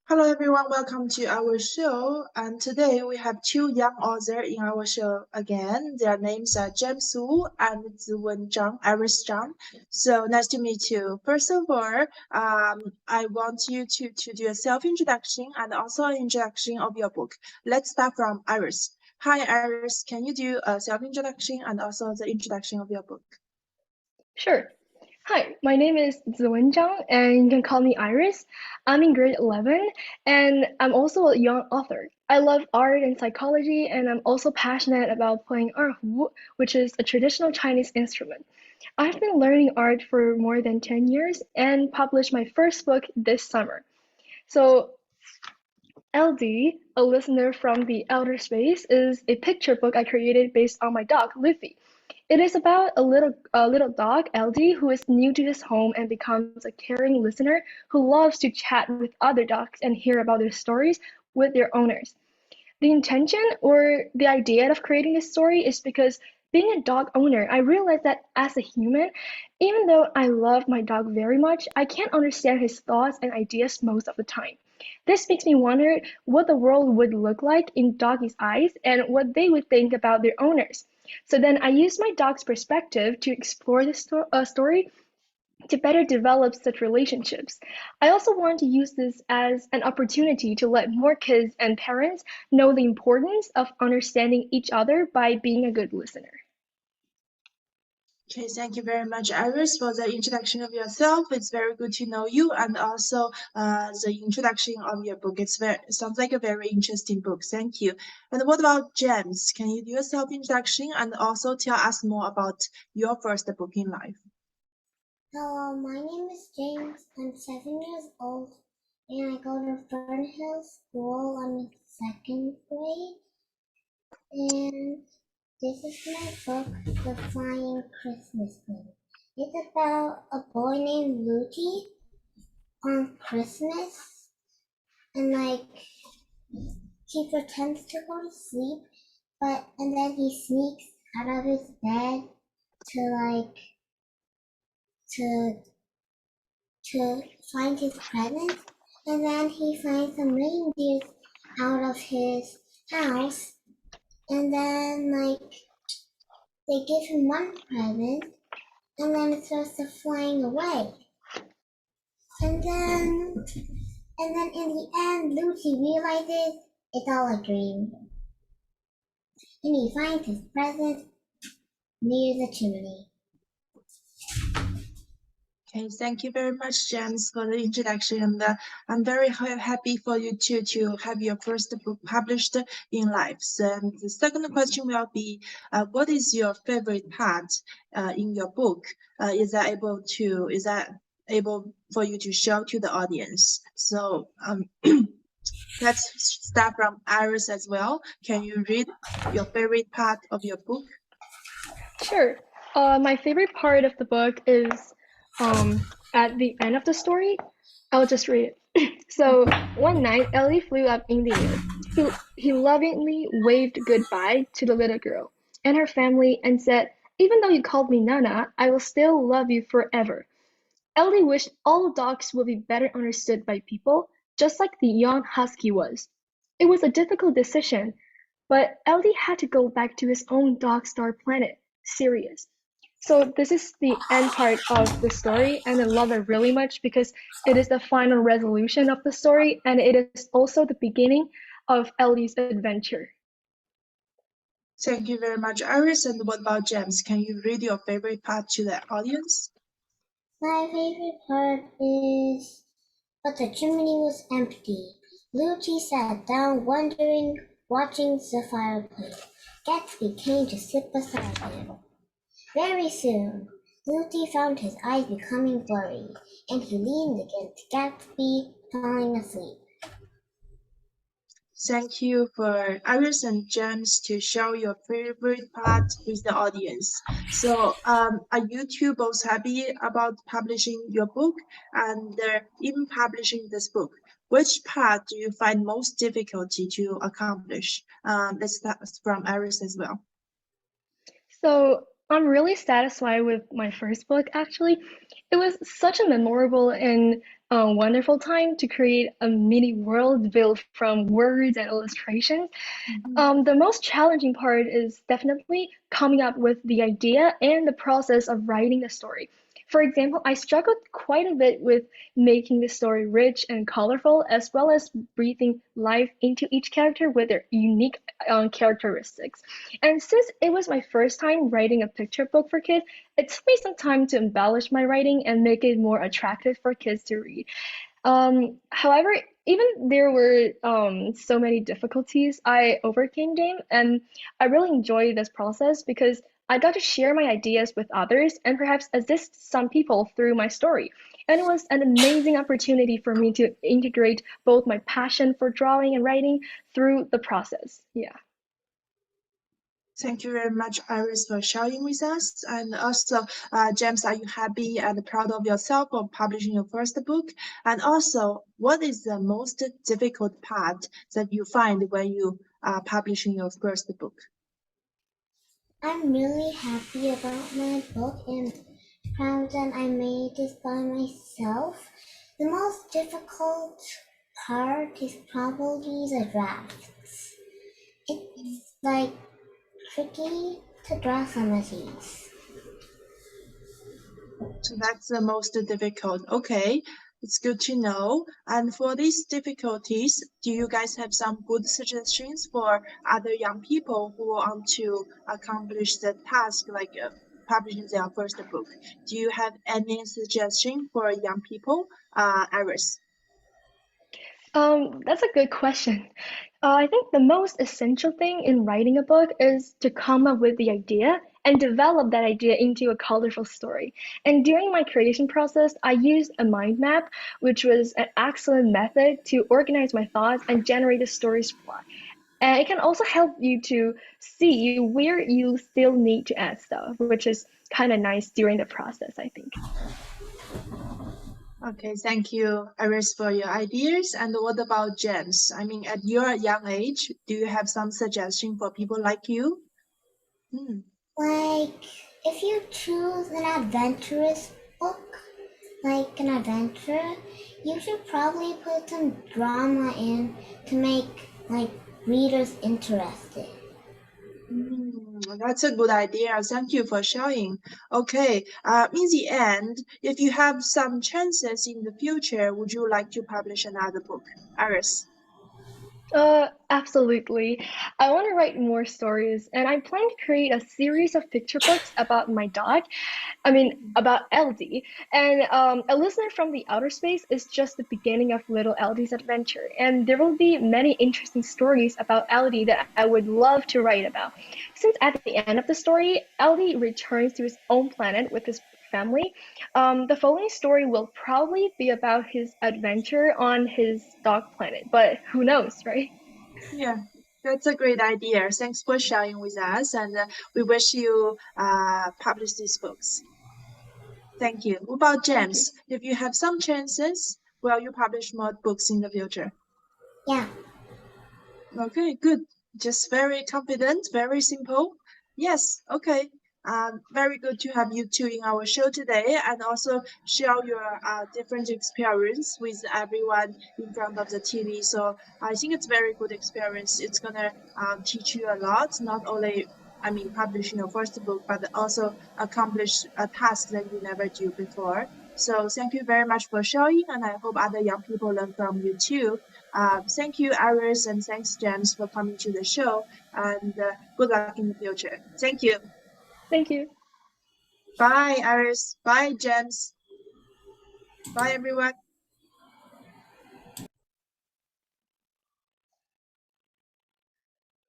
Hello everyone, welcome to our show. And today we have two young authors in our show again. Their names are James Wu and Ziwen Zhang, Iris Zhang. So nice to meet you. First of all, I want you to do a self-introduction and also an introduction of your book. Let's start from Iris. Hi Iris, can you do a self-introduction and also the introduction of your book? Sure. Hi, my name is Ziwen Zhang, and you can call me Iris. I'm in grade 11, and I'm also a young author. I love art and psychology, and I'm also passionate about playing erhu, which is a traditional Chinese instrument. I've been learning art for more than 10 years and published my first book this summer. So, LD, a listener from the outer space, is a picture book I created based on my dog, Luffy. It is about a little dog, LD, who is new to his home and becomes a caring listener who loves to chat with other dogs and hear about their stories with their owners. The intention or the idea of creating this story is because being a dog owner, I realized that as a human, even though I love my dog very much, I can't understand his thoughts and ideas most of the time. This makes me wonder what the world would look like in doggies' eyes and what they would think about their owners. So then I used my dog's perspective to explore the story to better develop such relationships. I also want to use this as an opportunity to let more kids and parents know the importance of understanding each other by being a good listener. Okay, thank you very much, Iris, for the introduction of yourself. It's very good to know you, and also the introduction of your book. It sounds like a very interesting book. Thank you. And what about James? Can you do a self-introduction and also tell us more about your first book in life? Hello, my name is James. I'm 7 years old, and I go to Fernhill School. I'm in second grade, and this is my book, The Flying Christmas Bird. It's about a boy named Luigi on Christmas, and he pretends to go to sleep, and then he sneaks out of his bed to to to find his presents, and then he finds some reindeers out of his house, and then they give him one present, and then it starts to flying away. And then in the end, Lucy realizes it's all a dream. And he finds his present near the chimney. Okay, thank you very much, James, for the introduction. And I'm very happy for you to have your first book published in life. So the second question will be, what is your favorite part in your book? Is that able for you to show to the audience? So let's start from Iris as well. Can you read your favorite part of your book? Sure. My favorite part of the book is at the end of the story. I'll just read it. So one night, Ellie flew up in the air. He lovingly waved goodbye to the little girl and her family and said, "Even though you called me Nana, I will still love you forever." Ellie wished all dogs would be better understood by people, just like the young husky was. It was a difficult decision, but Ellie had to go back to his own dog star planet, Sirius. So this is the end part of the story, and I love it really much because it is the final resolution of the story, and it is also the beginning of Ellie's adventure. Thank you very much, Iris. And what about James? Can you read your favorite part to the audience? My favorite part is, but the chimney was empty. Luigi sat down, wondering, watching the fireplace. Gatsby came to sit beside him. Very soon, Luigi found his eyes becoming blurry, and he leaned against Gatsby, falling asleep. Thank you for Iris and James to show your favorite part with the audience. So, are you two both happy about publishing your book and even publishing this book? Which part do you find most difficulty to accomplish? Let's start from Iris as well. So I'm really satisfied with my first book, actually. It was such a memorable and wonderful time to create a mini world built from words and illustrations. The most challenging part is definitely coming up with the idea and the process of writing the story. For example, I struggled quite a bit with making the story rich and colorful, as well as breathing life into each character with their unique characteristics. And since it was my first time writing a picture book for kids, it took me some time to embellish my writing and make it more attractive for kids to read. However, even there were so many difficulties, I overcame them, and I really enjoy this process because I got to share my ideas with others and perhaps assist some people through my story. And it was an amazing opportunity for me to integrate both my passion for drawing and writing through the process. Yeah. Thank you very much, Iris, for sharing with us. And also, James, are you happy and proud of yourself for publishing your first book? And also, what is the most difficult part that you find when you are publishing your first book? I'm really happy about my book and proud that I made this by myself. The most difficult part is probably the drafts. It's like tricky to draw some of these. So that's the most difficult. Okay, it's good to know. And for these difficulties, do you guys have some good suggestions for other young people who want to accomplish the task like publishing their first book? Do you have any suggestion for young people, Iris? That's a good question. I think the most essential thing in writing a book is to come up with the idea and develop that idea into a colorful story. And during my creation process, I used a mind map, which was an excellent method to organize my thoughts and generate a story's plot. And it can also help you to see where you still need to add stuff, which is kind of nice during the process, I think. Okay, thank you, Iris, for your ideas. And what about James? I mean, at your young age, do you have some suggestion for people like you? Hmm. Like, if you choose an adventurous book, like an adventure, you should probably put some drama in to make like readers interested. That's a good idea. Thank you for sharing. Okay, in the end, if you have some chances in the future, would you like to publish another book? Iris. Absolutely. I want to write more stories, and I plan to create a series of picture books about my dog. I mean, about LD. And A Listener from the Outer Space is just the beginning of little LD's adventure. And there will be many interesting stories about LD that I would love to write about. Since at the end of the story, LD returns to his own planet with his family, the following story will probably be about his adventure on his dog planet. But who knows, right? Yeah, that's a great idea. Thanks for sharing with us, and we wish you publish these books. Thank you. What about Thank you. James? If you have some chances, will you publish more books in the future? Yeah. Okay, good. Just very confident, very simple. Yes, okay. Very good to have you two in our show today and also share your different experience with everyone in front of the TV. So I think it's very good experience. It's gonna teach you a lot, not only I mean publishing your first book, but also accomplish a task that you never do before. So thank you very much for sharing, and I hope other young people learn from you too. Thank you, Iris, and thanks, James, for coming to the show. And good luck in the future. Thank you. Thank you. Bye, Iris. Bye, James. Bye, everyone.